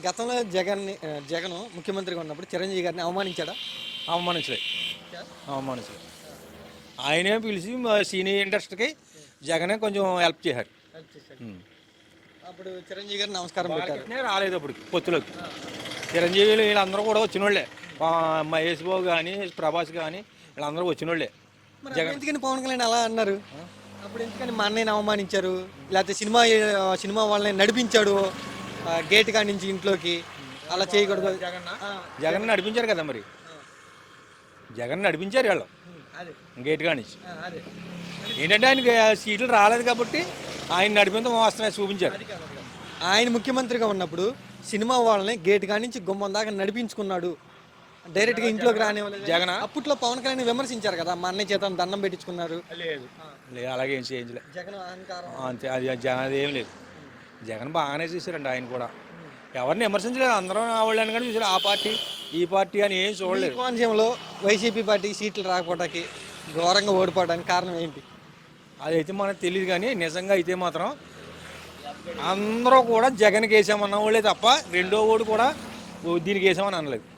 గతంలో జగన్ ముఖ్యమంత్రిగా ఉన్నప్పుడు చిరంజీవి గారిని అవమానించాడా? అవమానించలేదు. అవమానించలేదు. ఆయనే పిలిచి మా సినీ ఇండస్ట్రీకి జగనే కొంచెం హెల్ప్ చేశారు. ఉం. అప్పుడు చిరంజీవి గారు నమస్కారం పెట్టారు. బాలకృష్ణే రాలేదు అప్పుడు పొత్తులోకి. చిరంజీవిలు వీళ్ళందరూ కూడా వచ్చిన వాళ్ళే. మహేష్ బాబు కానీ ప్రభాస్ కానీ వీళ్ళందరూ వచ్చిన వాళ్ళే. మరి అప్పుడు ఎందుకని పవన్ కళ్యాణ్ అలా అన్నారు? అప్పుడు ఎందుకని మా అన్నయ్యని అవమానించారు? లేకపోతే సినిమా వాళ్ళని నడిపించాడు గేట్ కాడి నుంచి ఇంట్లోకి, అలా చేయకూడదు. జగన్ నడిపించారు కదా మరి. జగన్ నడిపించారు వీళ్ళు అదే గేట్ కాడి నుంచి. అదే ఏంటంటే ఆయనకి సీట్లు రాలేదు కాబట్టి ఆయన నడిపించడం వాస్తవం చూపించారు. ఆయన ముఖ్యమంత్రిగా ఉన్నప్పుడు సినిమా వాళ్ళని గేట్ కాడి నుంచి గుమ్మం దాకా నడిపించుకున్నాడు, డైరెక్ట్గా ఇంట్లోకి రానివ్వలేదు. జగన్ అప్పట్లో పవన్ కళ్యాణ్ విమర్శించారు కదా, మా అన్నయ్య చేత దండం పెట్టించుకున్నారు. లేదు లేదు, అలాగే ఏం చేయించలేదు. జగన్ అహంకారం. అంతే, అది జగన్ అది ఏం లేదు. జగన్ బాగానే చూసారండి ఆయన కూడా. ఎవరిని విమర్శించలేదు, అందరం వాళ్ళని కానీ చూసారు. ఆ పార్టీ ఈ పార్టీ అని ఏం చూడలేదు. కోనసీమలో వైసీపీ పార్టీ సీట్లు రాకపోవడానికి, ఘోరంగా ఓడిపోవడానికి కారణం ఏంటి? అదైతే మనకు తెలియదు, కానీ నిజంగా అయితే మాత్రం అందరూ కూడా జగన్కి వేసామన్న వాళ్ళే తప్ప రెండో ఓడు కూడా దీనికి వేసామని అనలేదు.